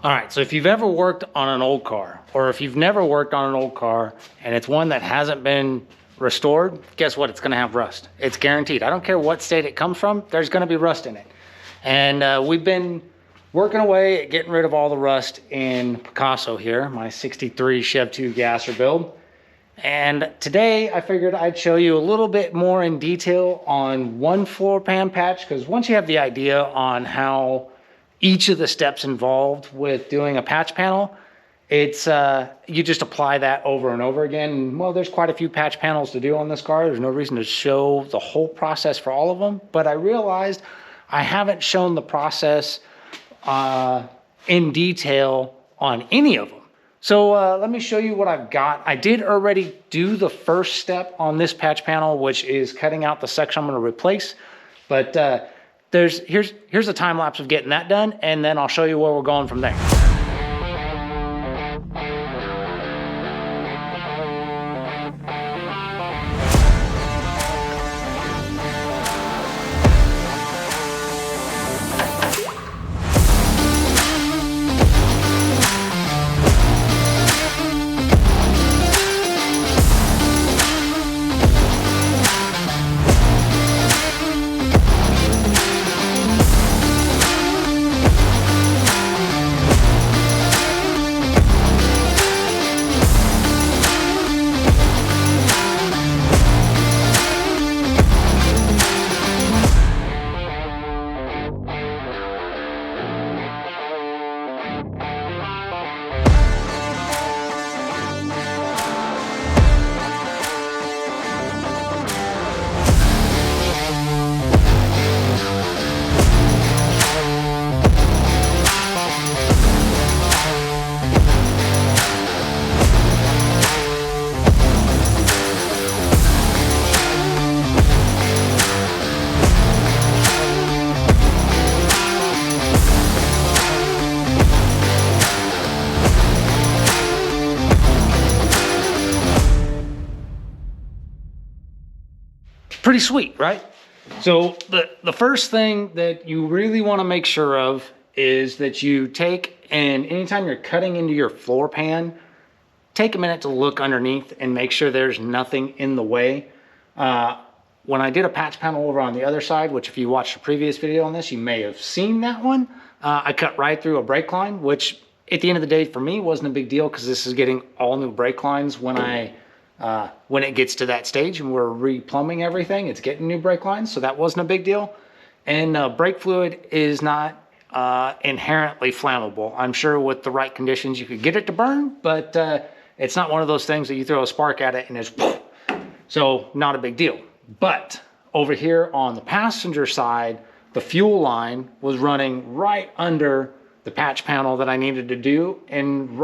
All right, so if you've ever worked on an old car, or if you've never worked on an old car and it's one that hasn't been restored, guess what? It's gonna have rust. It's guaranteed. I don't care what state it comes from, there's gonna be rust in it. And we've been working away at getting rid of all the rust in Picasso here, my 63 Chevy Nova Gasser build. And today I figured I'd show you a little bit more in detail on one floor pan patch, because once you have the idea on how each of the steps involved with doing a patch panel, it's you just apply that over and over again. And, well, there's quite a few patch panels to do on this car. There's no reason to show the whole process for all of them, but I realized I haven't shown the process in detail on any of them. So let me show you what I've got. I did already do the first step on this patch panel, which is cutting out the section I'm going to replace, but here's a time lapse of getting that done, and then I'll show you where we're going from there. Pretty sweet, right? So the first thing that you really want to make sure of is that you take, and anytime you're cutting into your floor pan, take a minute to look underneath and make sure there's nothing in the way. When I did a patch panel over on the other side, which if you watched the previous video on this, you may have seen that one, I cut right through a brake line, which at the end of the day for me wasn't a big deal, because this is getting all new brake lines when it gets to that stage and we're re-plumbing everything. It's getting new brake lines, so that wasn't a big deal. And brake fluid is not inherently flammable. I'm sure with the right conditions you could get it to burn, but it's not one of those things that you throw a spark at it and it's poof. So not a big deal. But over here on the passenger side, the fuel line was running right under the patch panel that I needed to do, and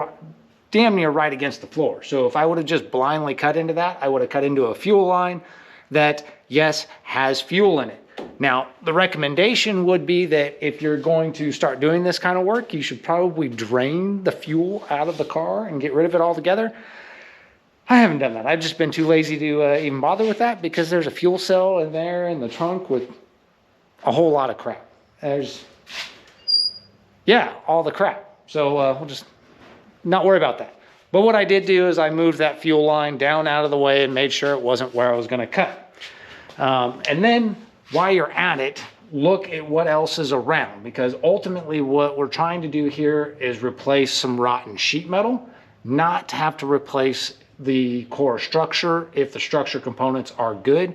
damn near right against the floor. So if I would have just blindly cut into that, I would have cut into a fuel line that, yes, has fuel in it. Now, the recommendation would be that if you're going to start doing this kind of work, you should probably drain the fuel out of the car and get rid of it altogether. I haven't done that. I've just been too lazy to even bother with that, because there's a fuel cell in there in the trunk with a whole lot of crap. All the crap. So we'll just not worry about that. But what I did do is I moved that fuel line down out of the way and made sure it wasn't where I was going to cut. And then while you're at it, look at what else is around, because ultimately what we're trying to do here is replace some rotten sheet metal, not to have to replace the core structure if the structure components are good.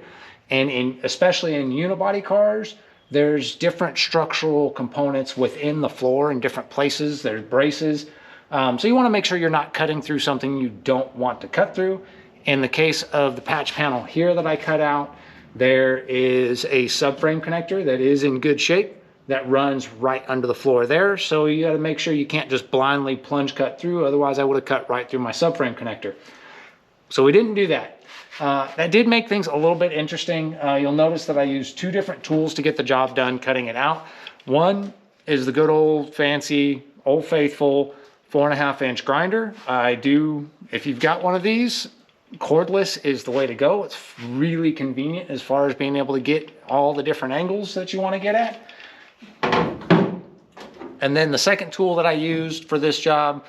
And especially in unibody cars, there's different structural components within the floor in different places. There's braces. So you want to make sure you're not cutting through something you don't want to cut through. In the case of the patch panel here that I cut out, there is a subframe connector that is in good shape that runs right under the floor there. So you got to make sure you can't just blindly plunge cut through. Otherwise I would have cut right through my subframe connector. So we didn't do that. That did make things a little bit interesting. You'll notice that I used two different tools to get the job done cutting it out. One is the good old fancy, old faithful 4.5 inch grinder. If you've got one of these, cordless is the way to go. It's really convenient as far as being able to get all the different angles that you want to get at. And then the second tool that I used for this job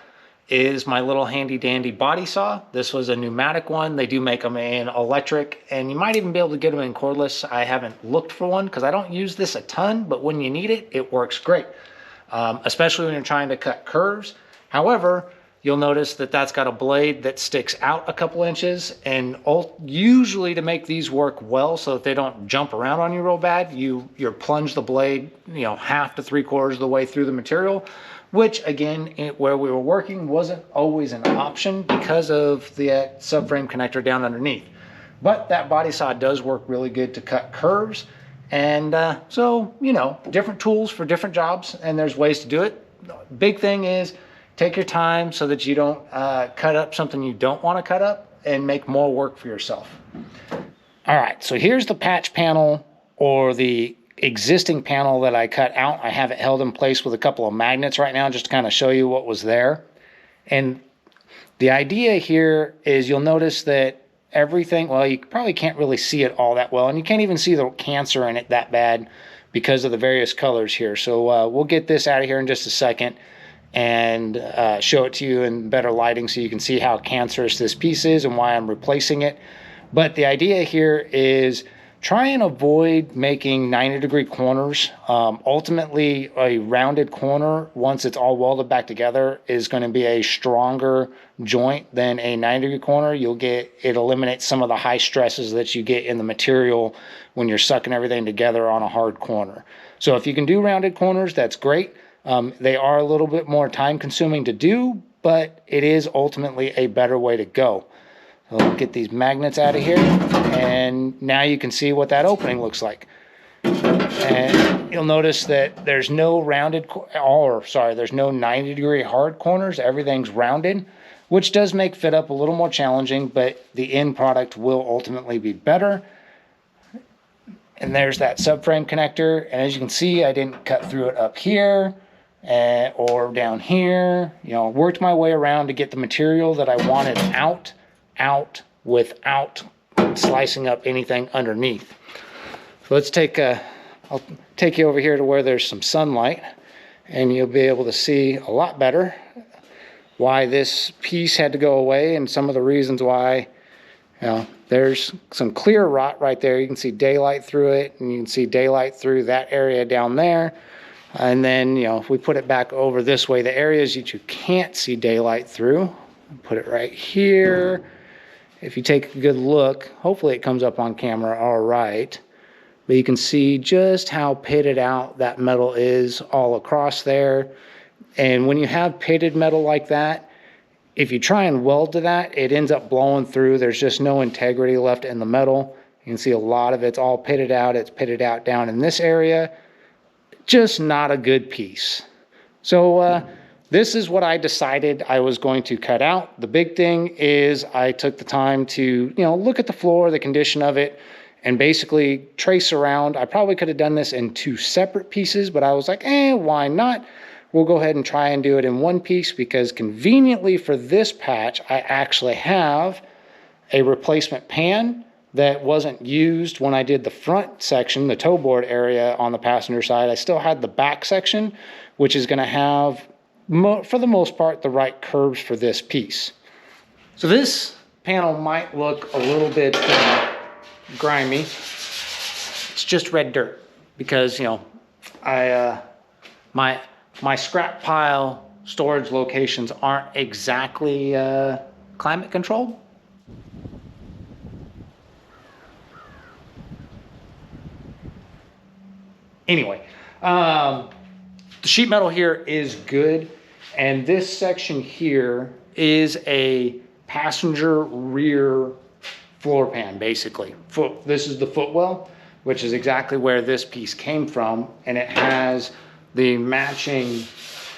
is my little handy dandy body saw. This was a pneumatic one. They do make them in electric, and you might even be able to get them in cordless. I haven't looked for one because I don't use this a ton, but when you need it, it works great, especially when you're trying to cut curves. However, you'll notice that that's got a blade that sticks out a couple inches, and usually to make these work well so that they don't jump around on you real bad, you plunge the blade, you know, 1/2 to 3/4 of the way through the material, which again, where we were working wasn't always an option because of the subframe connector down underneath. But that body saw does work really good to cut curves. And so, you know, different tools for different jobs, and there's ways to do it. Big thing is take your time so that you don't cut up something you don't want to cut up and make more work for yourself. All right, so here's the patch panel, or the existing panel that I cut out. I have it held in place with a couple of magnets right now just to kind of show you what was there. And the idea here is you'll notice that everything, well, you probably can't really see it all that well, and you can't even see the cancer in it that bad because of the various colors here. So we'll get this out of here in just a second and show it to you in better lighting so you can see how cancerous this piece is and why I'm replacing it. But the idea here is try and avoid making 90-degree corners. Ultimately, a rounded corner, once it's all welded back together, is going to be a stronger joint than a 90-degree corner. It eliminates some of the high stresses that you get in the material when you're sucking everything together on a hard corner. So if you can do rounded corners, that's great. They are a little bit more time consuming to do, but it is ultimately a better way to go. I'll get these magnets out of here, and now you can see what that opening looks like. And you'll notice that there's no there's no 90-degree hard corners. Everything's rounded, which does make fit up a little more challenging, but the end product will ultimately be better. And there's that subframe connector, and as you can see, I didn't cut through it up here or down here. You know, worked my way around to get the material that I wanted out without slicing up anything underneath. So let's I'll take you over here to where there's some sunlight, and you'll be able to see a lot better why this piece had to go away and some of the reasons why. You know, there's some clear rot right there. You can see daylight through it, and you can see daylight through that area down there. And then, you know, if we put it back over this way, the areas that you can't see daylight through, put it right here. If you take a good look, hopefully it comes up on camera all right, but you can see just how pitted out that metal is all across there. And when you have pitted metal like that, if you try and weld to that, it ends up blowing through. There's just no integrity left in the metal. You can see a lot of it's all pitted out. It's pitted out down in this area. Just not a good piece. So this is what I decided I was going to cut out. The big thing is I took the time to, you know, look at the floor, the condition of it, and basically trace around. I probably could have done this in 2 separate pieces, but I was like, why not? We'll go ahead and try and do it in one piece, because conveniently for this patch, I actually have a replacement pan that wasn't used when I did the front section, the toe board area on the passenger side. I still had the back section, which is going to have, for the most part, the right curves for this piece. So this panel might look a little bit grimy. It's just red dirt because, you know, my scrap pile storage locations aren't exactly climate controlled. Anyway, the sheet metal here is good, and this section here is a passenger rear floor pan, basically. This is the footwell, which is exactly where this piece came from, and it has the matching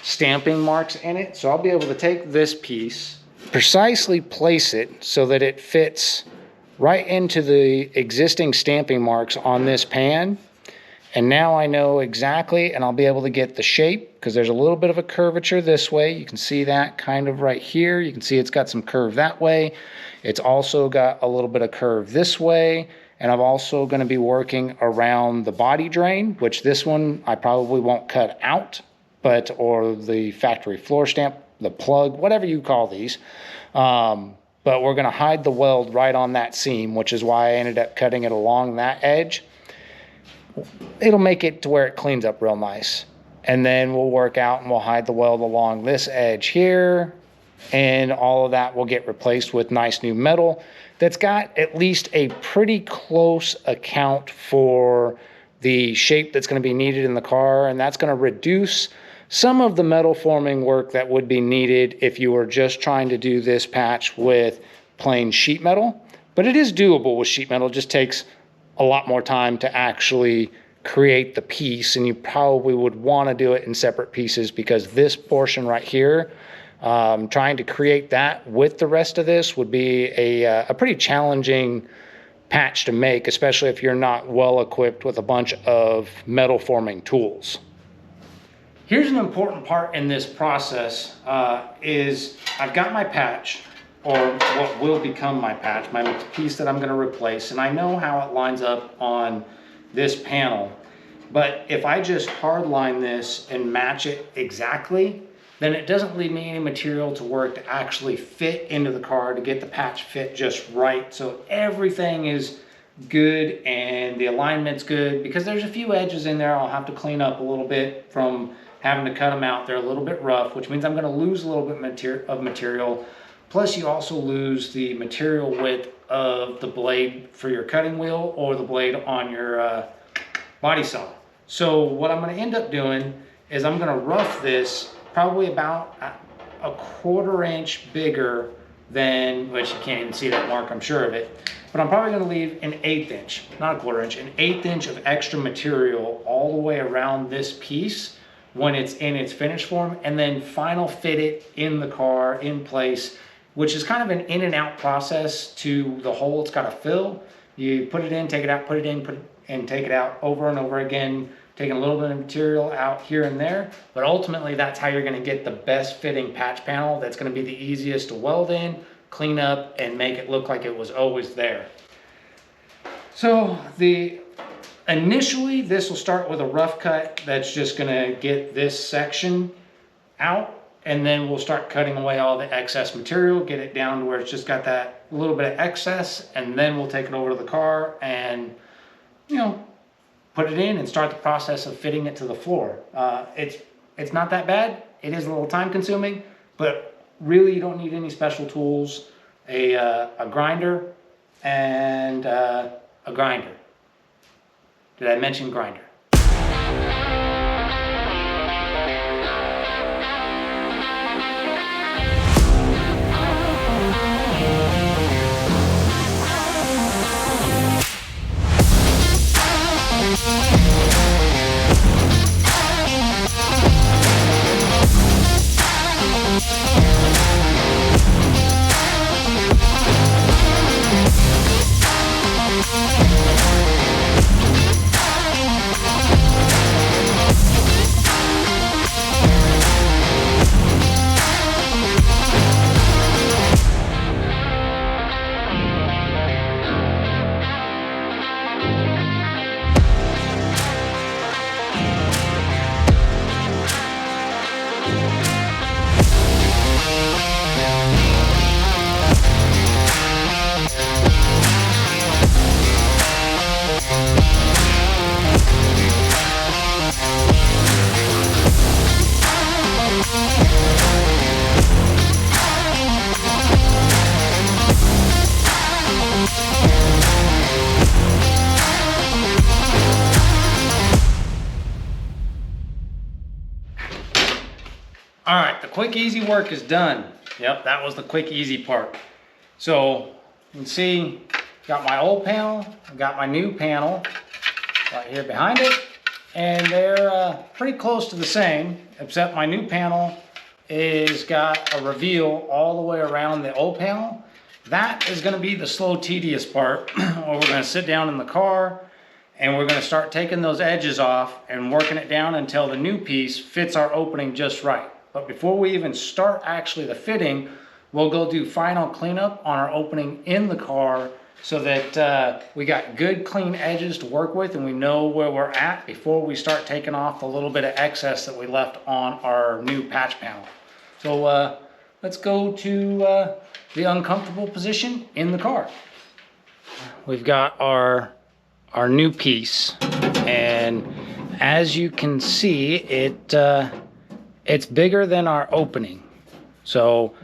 stamping marks in it. So I'll be able to take this piece, precisely place it so that it fits right into the existing stamping marks on this pan. And now I know exactly, and I'll be able to get the shape, because there's a little bit of a curvature this way. You can see that kind of right here. You can see it's got some curve that way. It's also got a little bit of curve this way. And I'm also going to be working around the body drain, which this one I probably won't cut out or the factory floor stamp, the plug, whatever you call these. But we're gonna hide the weld right on that seam, which is why I ended up cutting it along that edge. It'll make it to where it cleans up real nice. And then we'll work out and we'll hide the weld along this edge here, and all of that will get replaced with nice new metal that's got at least a pretty close account for the shape that's going to be needed in the car, and that's going to reduce some of the metal forming work that would be needed if you were just trying to do this patch with plain sheet metal. But it is doable with sheet metal. It just takes a lot more time to actually create the piece, and you probably would want to do it in separate pieces, because this portion right here, trying to create that with the rest of this would be a pretty challenging patch to make, especially if you're not well equipped with a bunch of metal forming tools. Here's an important part in this process, is I've got my patch, or what will become my patch, my piece that I'm going to replace, and I know how it lines up on this panel. But if I just hardline this and match it exactly, then it doesn't leave me any material to work to actually fit into the car to get the patch fit just right. So everything is good and the alignment's good, because there's a few edges in there I'll have to clean up a little bit from having to cut them out. They're a little bit rough, which means I'm going to lose a little bit of material. Plus you also lose the material width of the blade for your cutting wheel or the blade on your body saw. So what I'm going to end up doing is I'm going to rough this probably about a 1/4 inch bigger than, which you can't even see that mark, I'm sure of it, but I'm probably going to leave an 1/8 inch, not a 1/4 inch, an 1/8 inch of extra material all the way around this piece when it's in its finished form, and then final fit it in the car in place, which is kind of an in and out process to the hole it's got to fill. You put it in, take it out, put it in, and take it out over and over again, taking a little bit of material out here and there. But ultimately, that's how you're going to get the best fitting patch panel that's going to be the easiest to weld in, clean up, and make it look like it was always there. So initially, this will start with a rough cut that's just going to get this section out, and then we'll start cutting away all the excess material, get it down to where it's just got that little bit of excess, and then we'll take it over to the car and, you know, put it in and start the process of fitting it to the floor. It's not that bad. It is a little time consuming, but really you don't need any special tools. A grinder and a grinder. Did I mention grinder? All right, the quick easy work is done. Yep, that was the quick easy part. So you can see, got my old panel, I got my new panel right here behind it, and they're pretty close to the same, except my new panel is got a reveal all the way around the old panel. That is going to be the slow, tedious part, where we're going to sit down in the car and we're going to start taking those edges off and working it down until the new piece fits our opening just right. But before we even start actually the fitting, we'll go do final cleanup on our opening in the car so that we got good clean edges to work with and we know where we're at before we start taking off the little bit of excess that we left on our new patch panel. So let's go to the uncomfortable position in the car. We've got our new piece, and as you can see, it's bigger than our opening. So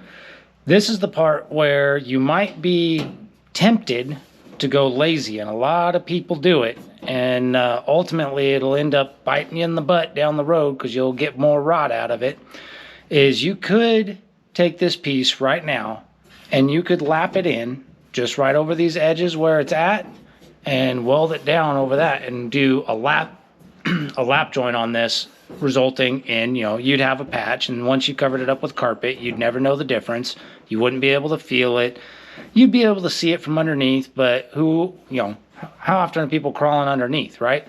this is the part where you might be tempted to go lazy, and a lot of people do it, and ultimately it'll end up biting you in the butt down the road because you'll get more rod out of it. Is you could take this piece right now and you could lap it in just right over these edges where it's at and weld it down over that and do a lap joint on this, resulting in, you know, you'd have a patch, and once you covered it up with carpet, you'd never know the difference. You wouldn't be able to feel it. You'd be able to see it from underneath, but how often are people crawling underneath, right?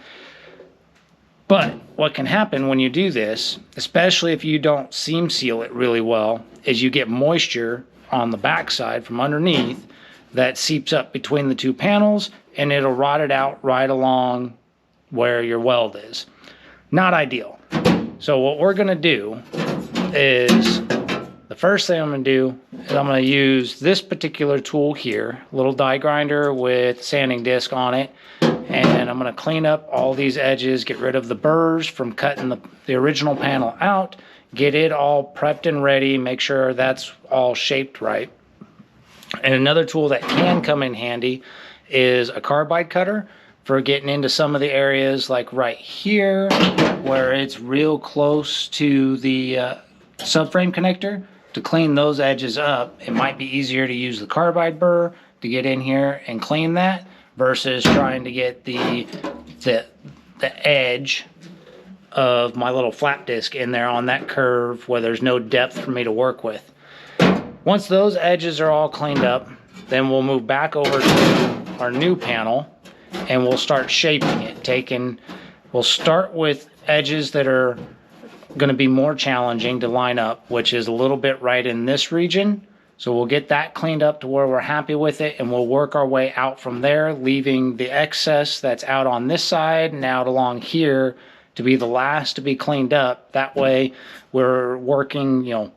But what can happen when you do this, especially if you don't seam seal it really well, is you get moisture on the backside from underneath that seeps up between the two panels, and it'll rot it out right along where your weld is. Not ideal. So what we're gonna do is, the first thing I'm gonna do is I'm gonna use this particular tool here, a little die grinder with sanding disc on it, and I'm gonna clean up all these edges, get rid of the burrs from cutting the original panel out, get it all prepped and ready, make sure that's all shaped right. And another tool that can come in handy is a carbide cutter for getting into some of the areas like right here where it's real close to the subframe connector. To clean those edges up, it might be easier to use the carbide burr to get in here and clean that versus trying to get the edge of my little flap disc in there on that curve where there's no depth for me to work with. Once those edges are all cleaned up, then we'll move back over to our new panel and we'll start shaping it. We'll start with edges that are going to be more challenging to line up, which is a little bit right in this region. So we'll get that cleaned up to where we're happy with it, and we'll work our way out from there, leaving the excess that's out on this side and out along here to be the last to be cleaned up. That way we're working,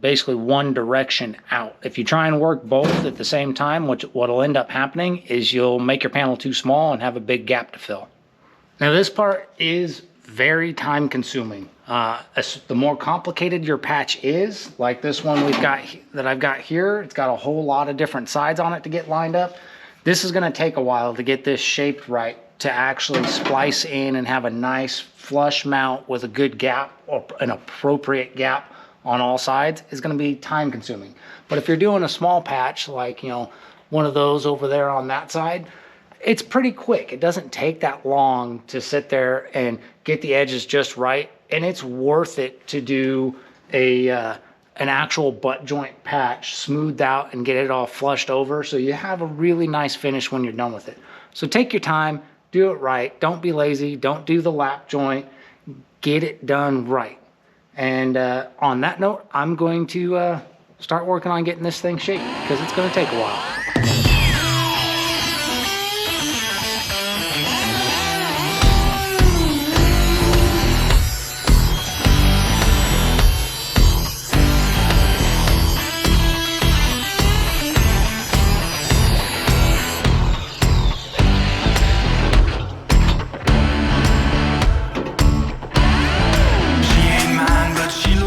basically one direction out. If you try and work both at the same time, what'll end up happening is you'll make your panel too small and have a big gap to fill. Now this part is very time consuming. The more complicated your patch is, like this one I've got here, it's got a whole lot of different sides on it to get lined up. This is gonna take a while to get this shaped right, to actually splice in and have a nice flush mount with a good gap or an appropriate gap on all sides is going to be time consuming. But if you're doing a small patch like one of those over there on that side, it's pretty quick. It doesn't take that long to sit there and get the edges just right, and it's worth it to do an actual butt joint patch smoothed out and get it all flushed over so you have a really nice finish when you're done with it. So take your time, do it right, don't be lazy, don't do the lap joint, get it done right. And on that note, I'm going to start working on getting this thing shaped because it's going to take a while.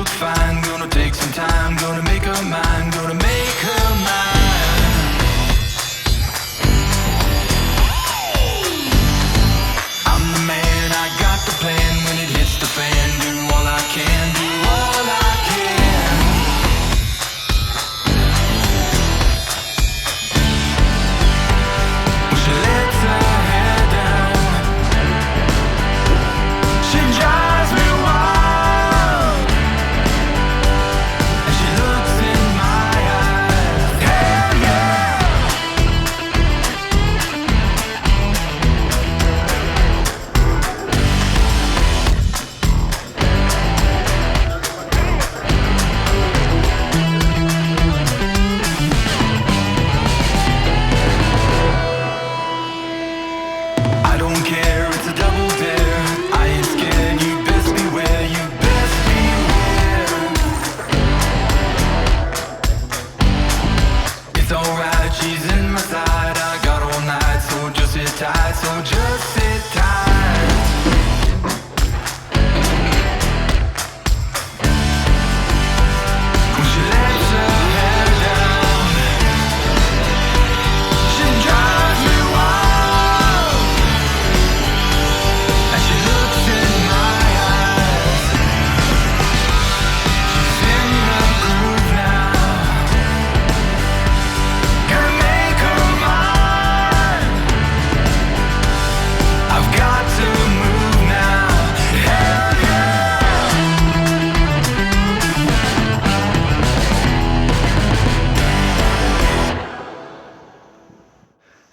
Fine, gonna take some time, gonna make her mine, gonna make her mine.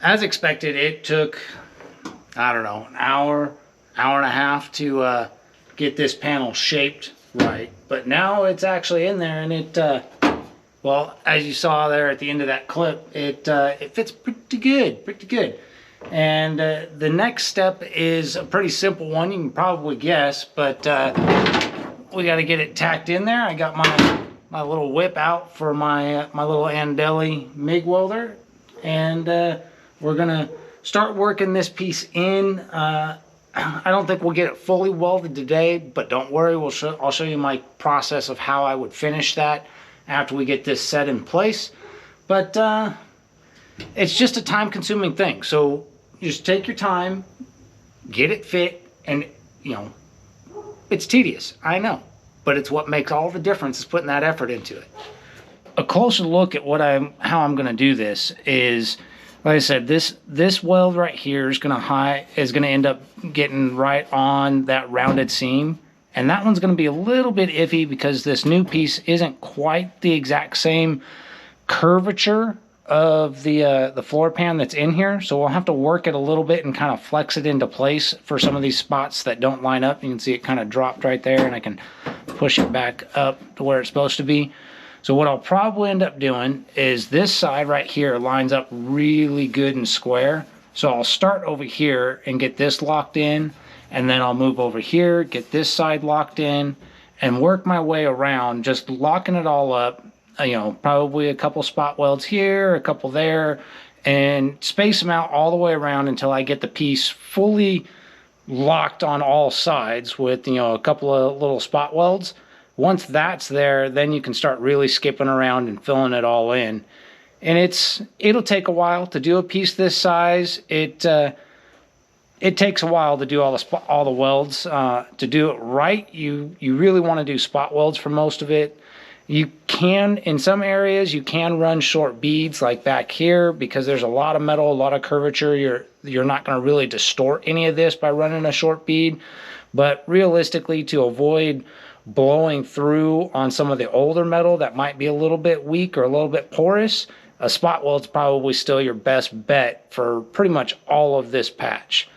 as expected, it took, I don't know, an hour, hour and a half to get this panel shaped right. But now it's actually in there, and it, well, as you saw there at the end of that clip, it fits pretty good. And the next step is a pretty simple one. You can probably guess, but we got to get it tacked in there. I got my little whip out for my little Dolly MIG welder, and we're gonna start working this piece in. I don't think we'll get it fully welded today, but don't worry, I'll show you my process of how I would finish that after we get this set in place. But it's just a time-consuming thing, so just take your time, get it fit, and you know, it's tedious, I know, but it's what makes all the difference, is putting that effort into it. A closer look at how I'm going to do this is, like I said, this weld right here is going to end up getting right on that rounded seam, and that one's going to be a little bit iffy because this new piece isn't quite the exact same curvature of the floor pan that's in here, so we'll have to work it a little bit and kind of flex it into place for some of these spots that don't line up. You can see it kind of dropped right there, and I can push it back up to where it's supposed to be. So what I'll probably end up doing is this side right here lines up really good and square, so I'll start over here and get this locked in, and then I'll move over here, get this side locked in, and work my way around, just locking it all up. You know, probably a couple spot welds here, a couple there, and space them out all the way around until I get the piece fully locked on all sides with, you know, a couple of little spot welds. Once that's there, then you can start really skipping around and filling it all in. And it'll take a while to do a piece this size. It takes a while to do all the welds. To do it right, you really want to do spot welds for most of it. You can, in some areas, you can run short beads like back here because there's a lot of metal, a lot of curvature. You're not going to really distort any of this by running a short bead. But realistically, to avoid blowing through on some of the older metal that might be a little bit weak or a little bit porous, a spot weld's probably still your best bet for pretty much all of this patch.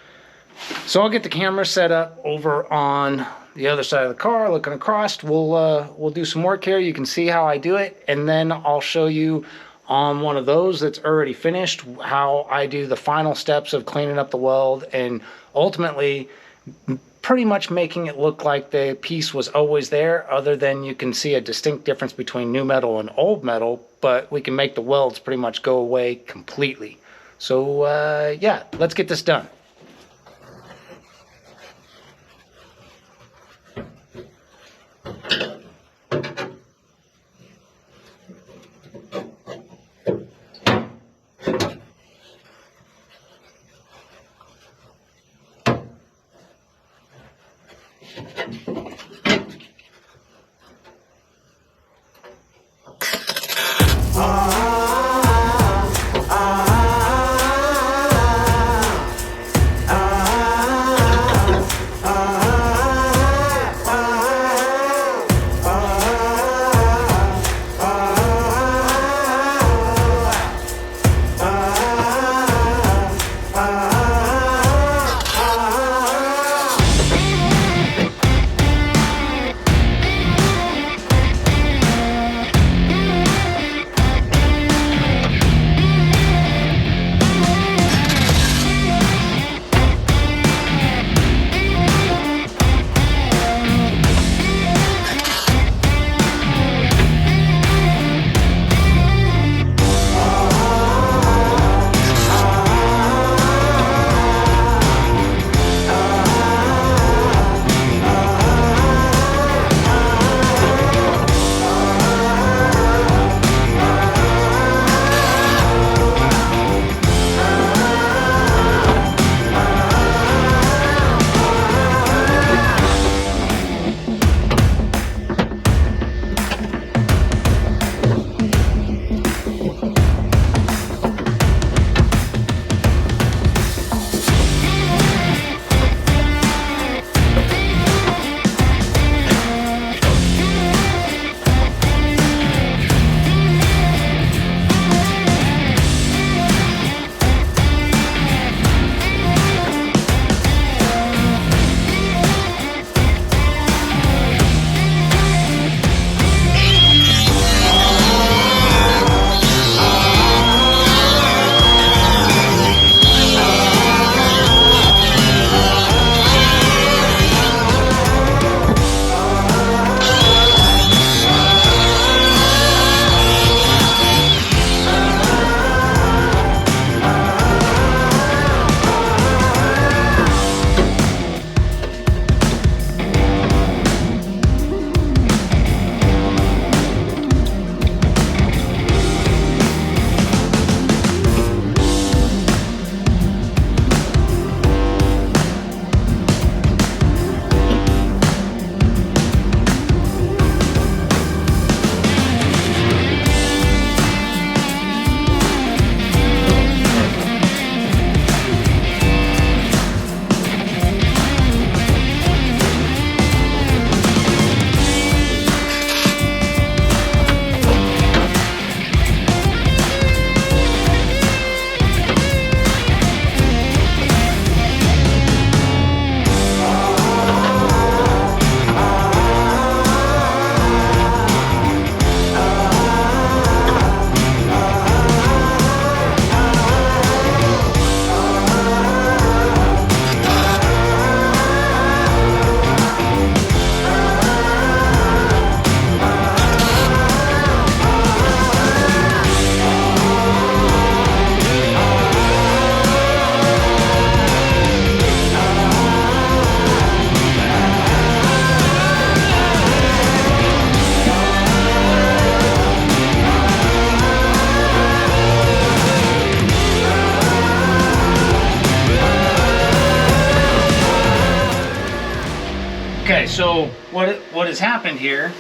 So I'll get the camera set up over on the other side of the car, looking across. We'll do some work here. You can see how I do it, and then I'll show you on one of those that's already finished how I do the final steps of cleaning up the weld and ultimately pretty much making it look like the piece was always there, other than you can see a distinct difference between new metal and old metal, but we can make the welds pretty much go away completely. So yeah, let's get this done. So what has happened here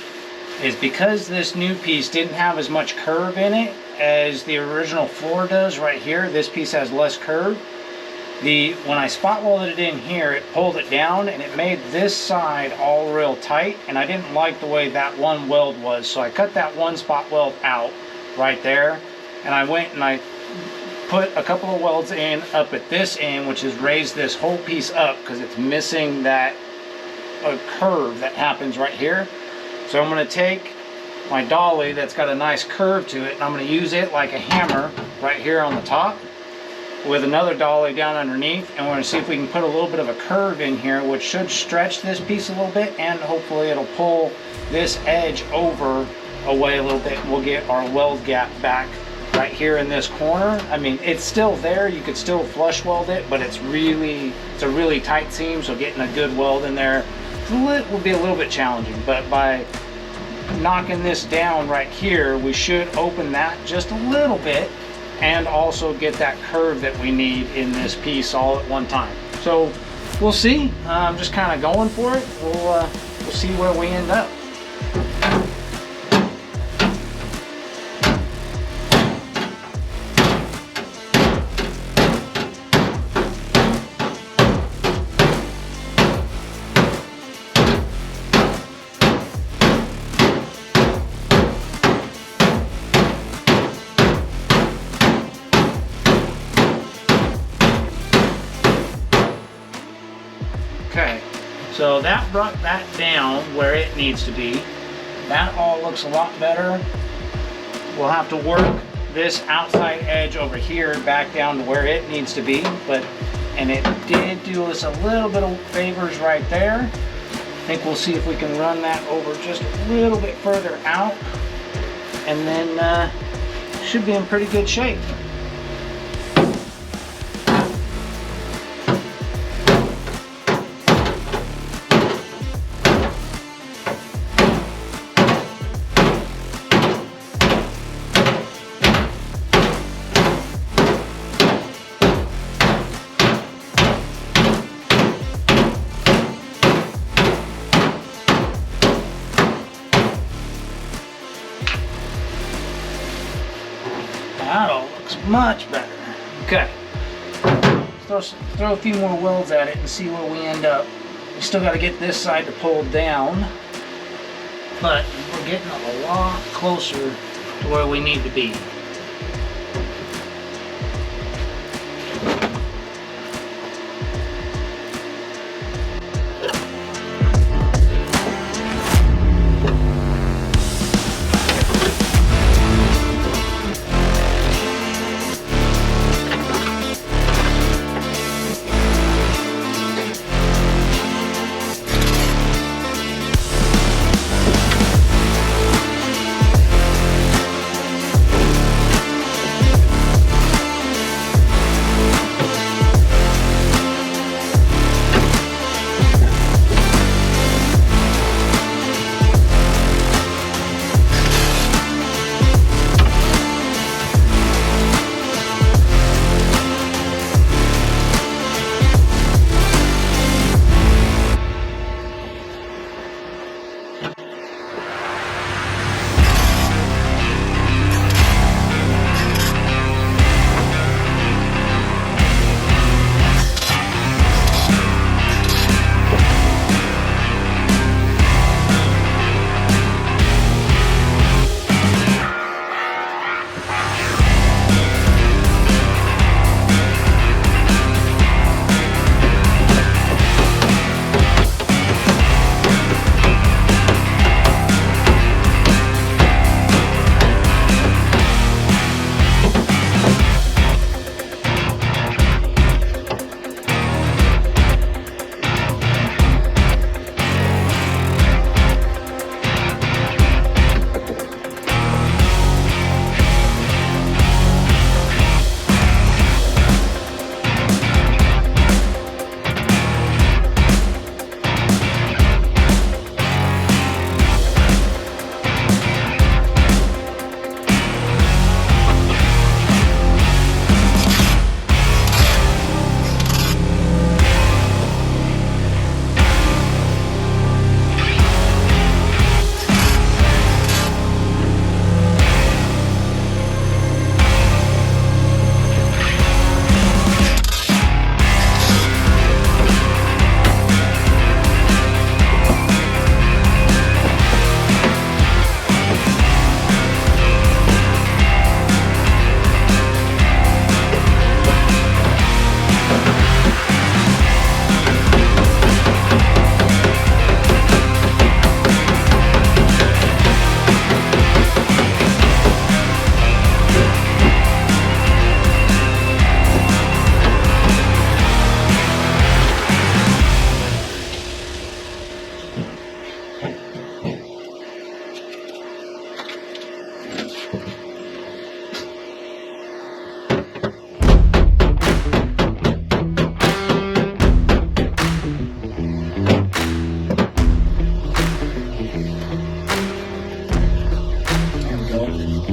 is because this new piece didn't have as much curve in it as the original floor does right here, this piece has less curve. When I spot welded it in here, it pulled it down and it made this side all real tight, and I didn't like the way that one weld was, so I cut that one spot weld out right there, and I went and I put a couple of welds in up at this end, which has raised this whole piece up because it's missing that curve that happens right here. So I'm going to take my dolly that's got a nice curve to it, and I'm going to use it like a hammer right here on the top with another dolly down underneath, and we're going to see if we can put a little bit of a curve in here, which should stretch this piece a little bit, and hopefully it'll pull this edge over away a little bit, and we'll get our weld gap back right here in this corner. I mean, it's still there, you could still flush weld it, but it's a really tight seam, so getting a good weld in there will be a little bit challenging. But by knocking this down right here, we should open that just a little bit and also get that curve that we need in this piece all at one time. So we'll see. I'm just kind of going for it. We'll see where we end up. Okay, so that brought that down where it needs to be. That all looks a lot better. We'll have to work this outside edge over here back down to where it needs to be, and it did do us a little bit of favors right there. I think we'll see if we can run that over just a little bit further out, and then should be in pretty good shape. That all looks much better. Okay, throw a few more welds at it and see where we end up. We still got to get this side to pull down, but we're getting a lot closer to where we need to be.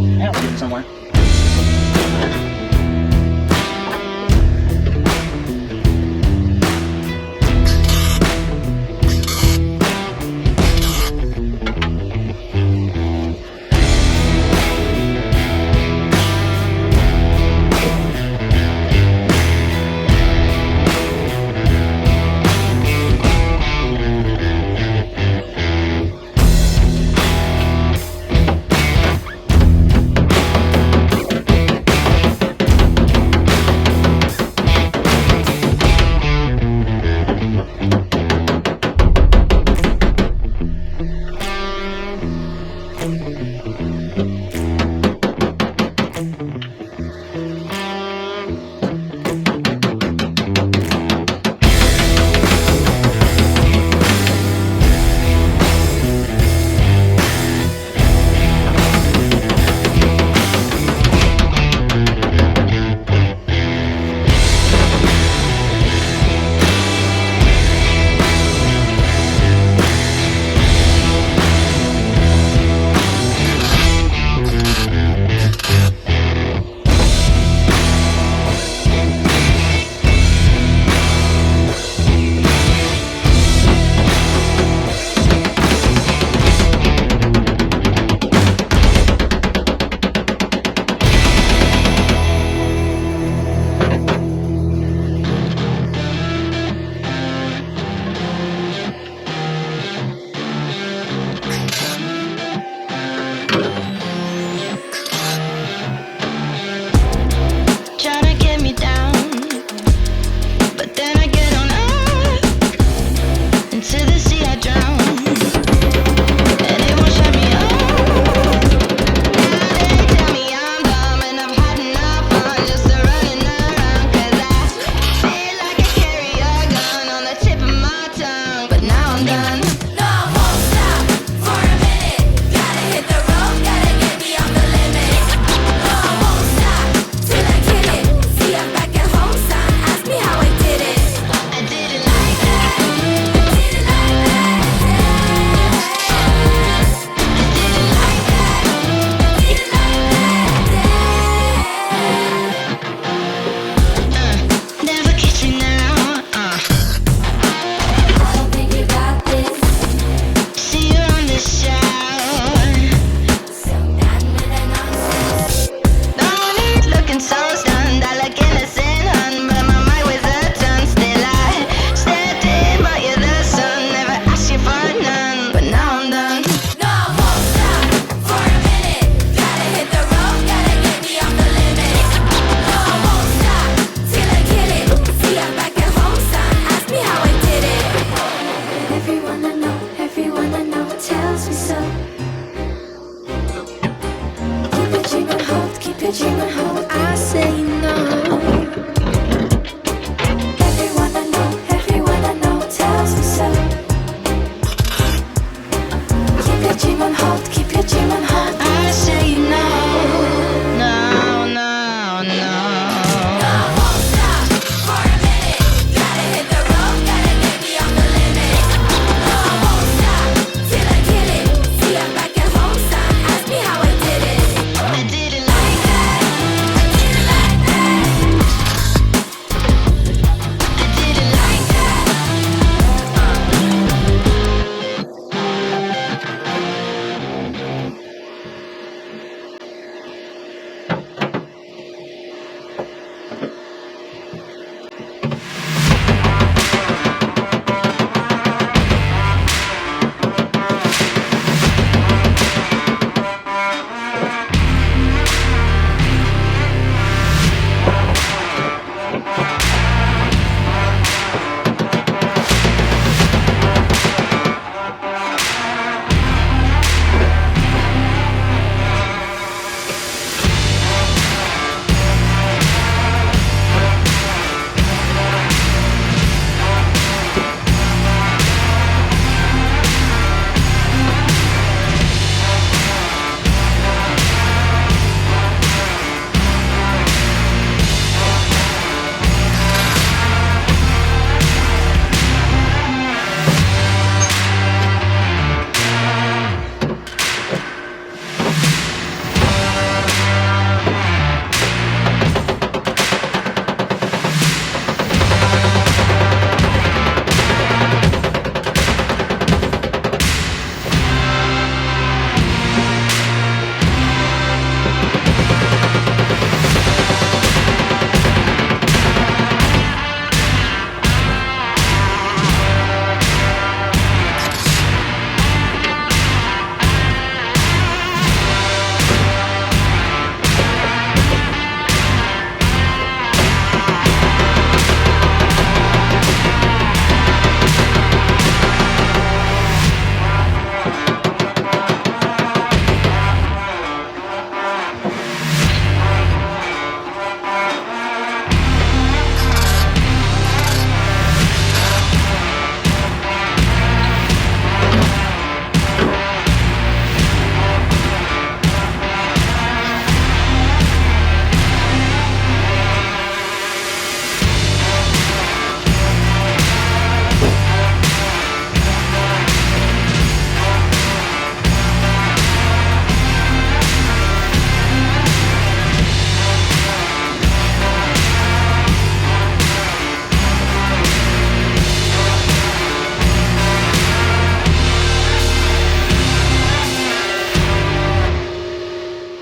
Yeah, we'll get it somewhere.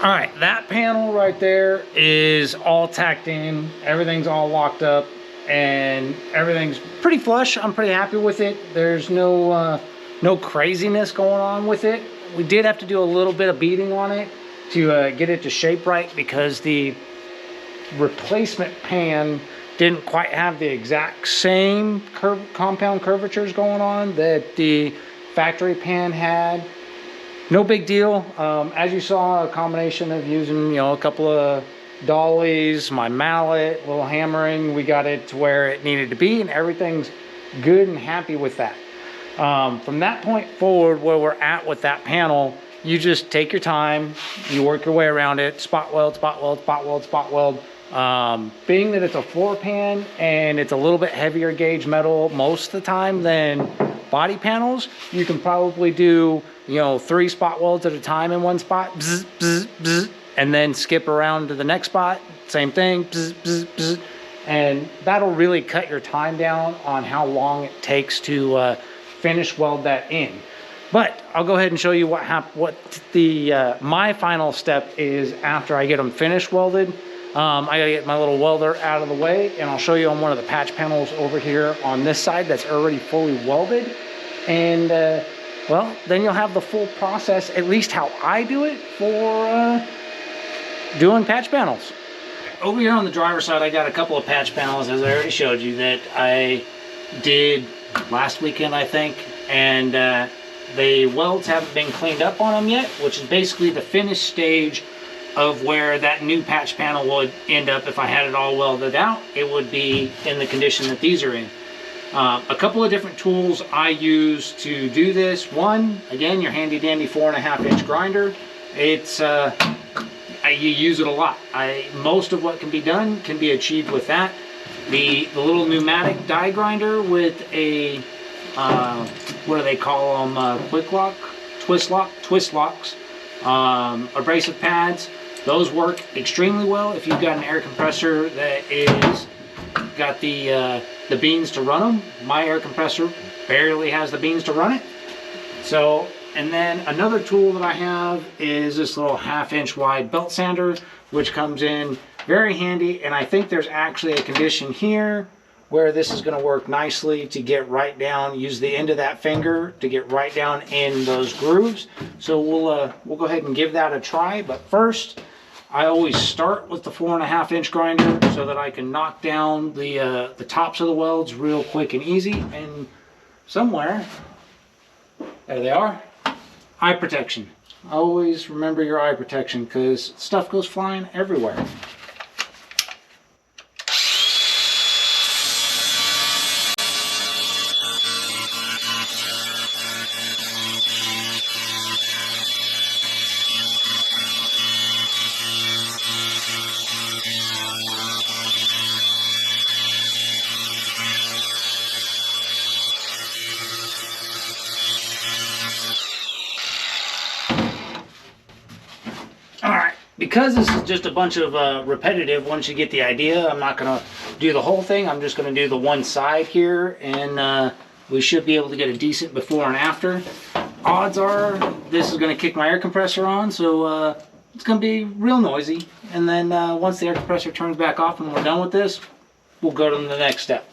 All right, that panel right there is all tacked in. Everything's all locked up and everything's pretty flush. I'm pretty happy with it. There's no craziness going on with it. We did have to do a little bit of beating on it to get it to shape right, because the replacement pan didn't quite have the exact same compound curvatures going on that the factory pan had. No big deal. As you saw, a combination of using, a couple of dollies, my mallet, little hammering, we got it to where it needed to be, and everything's good and happy with that. From that point forward, where we're at with that panel, you just take your time, you work your way around it, spot weld, spot weld, spot weld, spot weld. Being that it's a floor pan and it's a little bit heavier gauge metal most of the time than body panels, you can probably do 3 spot welds at a time in one spot, bzz, bzz, bzz, and then skip around to the next spot, same thing, bzz, bzz, bzz, and that'll really cut your time down on how long it takes to finish weld that in. But I'll go ahead and show you what my final step is after I get them finished welded. I gotta get my little welder out of the way, and I'll show you on one of the patch panels over here on this side that's already fully welded. And well, then you'll have the full process, at least how I do it, for doing patch panels. Over here on the driver's side, I got a couple of patch panels, as I already showed you, that I did last weekend, I think. And the welds haven't been cleaned up on them yet, which is basically the finished stage of where that new patch panel would end up. If I had it all welded out, it would be in the condition that these are in. A couple of different tools I use to do this. One, again, your handy dandy 4.5-inch grinder. It's you use it a lot. Most of what can be done can be achieved with that. The little pneumatic die grinder with a what do they call them? Quick lock, twist locks, abrasive pads. Those work extremely well if you've got an air compressor that is got the beans to run them. My air compressor barely has the beans to run it. So, and then another tool that I have is this little 1/2-inch wide belt sander, which comes in very handy. And I think there's actually a condition here where this is going to work nicely to get right down, use the end of that finger to get right down in those grooves. So we'll go ahead and give that a try. But first, I always start with the 4.5-inch grinder so that I can knock down the tops of the welds real quick and easy. And somewhere, there they are, eye protection. Always remember your eye protection, because stuff goes flying everywhere. Because this is just a bunch of repetitive, once you get the idea, I'm not going to do the whole thing. I'm just going to do the one side here, and we should be able to get a decent before and after. Odds are this is going to kick my air compressor on, so it's going to be real noisy. And then once the air compressor turns back off and we're done with this, we'll go to the next step.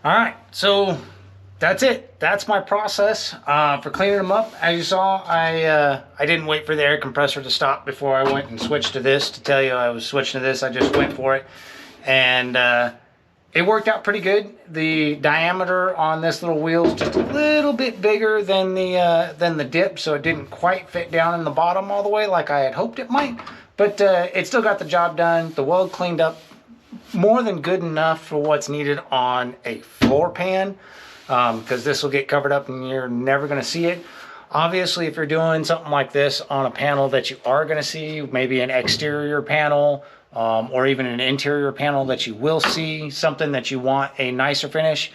All right, so that's it. That's my process for cleaning them up. As you saw, I didn't wait for the air compressor to stop before I went and switched to this. To tell you I was switching to this, I just went for it. And it worked out pretty good. The diameter on this little wheel is just a little bit bigger than the dip, so it didn't quite fit down in the bottom all the way like I had hoped it might. But it still got the job done. The weld cleaned up more than good enough for what's needed on a floor pan, because this will get covered up and you're never going to see it. Obviously, if you're doing something like this on a panel that you are going to see, maybe an exterior panel, or even an interior panel that you will see, something that you want a nicer finish,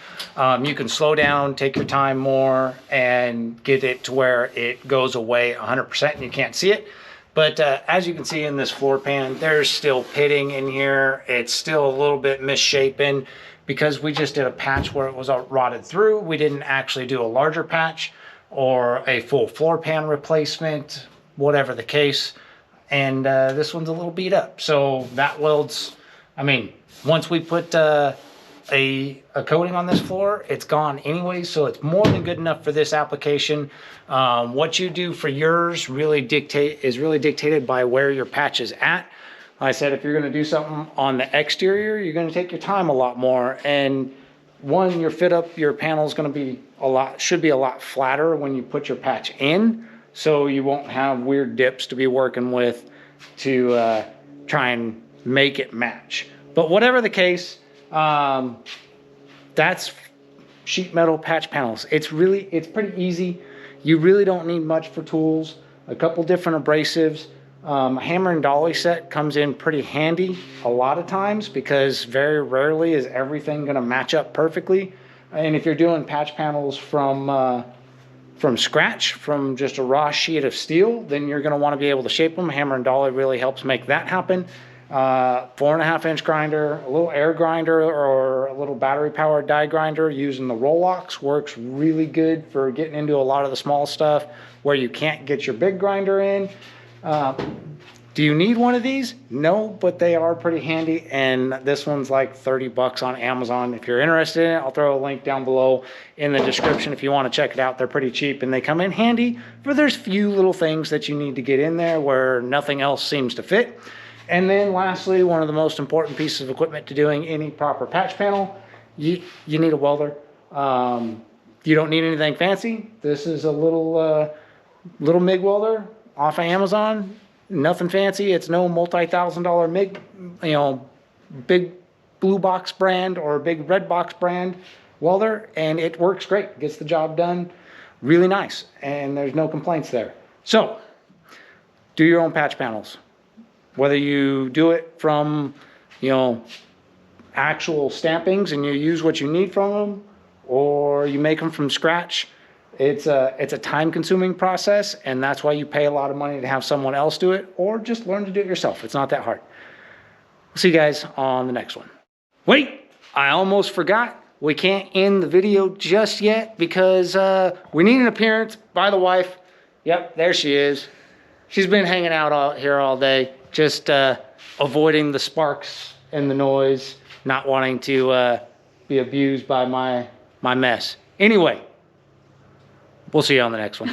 you can slow down, take your time more, and get it to where it goes away 100% and you can't see it. But as you can see in this floor pan, there's still pitting in here. It's still a little bit misshapen because we just did a patch where it was rotted through. We didn't actually do a larger patch or a full floor pan replacement, whatever the case. And this one's a little beat up. So that welds, I mean, once we put a coating on this floor, it's gone anyway, so it's more than good enough for this application. What you do for yours is really dictated by where your patch is at. Like I said, if you're going to do something on the exterior, you're going to take your time a lot more. And one, your fit up, your panel is going to be should be a lot flatter when you put your patch in, so you won't have weird dips to be working with to try and make it match. But whatever the case, that's sheet metal patch panels. It's pretty easy. You really don't need much for tools. A couple different abrasives. A hammer and dolly set comes in pretty handy a lot of times, because very rarely is everything going to match up perfectly. And if you're doing patch panels from scratch, from just a raw sheet of steel, then you're going to want to be able to shape them. Hammer and dolly really helps make that happen. 4.5-inch grinder, a little air grinder, or a little battery powered die grinder using the Roll-Locks works really good for getting into a lot of the small stuff where you can't get your big grinder in. Do you need one of these? No, but they are pretty handy, and this one's like 30 bucks on Amazon. If you're interested in it, I'll throw a link down below in the description if you want to check it out. They're pretty cheap and they come in handy for there's few little things that you need to get in there where nothing else seems to fit. And then lastly, one of the most important pieces of equipment to doing any proper patch panel, you need a welder. You don't need anything fancy. This is a little MIG welder off of Amazon. Nothing fancy. It's no multi-$1,000 MIG, big blue box brand or big red box brand welder, and it works great. Gets the job done really nice, and there's no complaints there. So do your own patch panels. Whether you do it from, actual stampings and you use what you need from them, or you make them from scratch, it's a time-consuming process, and that's why you pay a lot of money to have someone else do it, or just learn to do it yourself. It's not that hard. We'll see you guys on the next one. Wait, I almost forgot. We can't end the video just yet because we need an appearance by the wife. Yep, there she is. She's been hanging out here all day, just avoiding the sparks and the noise, not wanting to be abused by my mess. Anyway, we'll see you on the next one.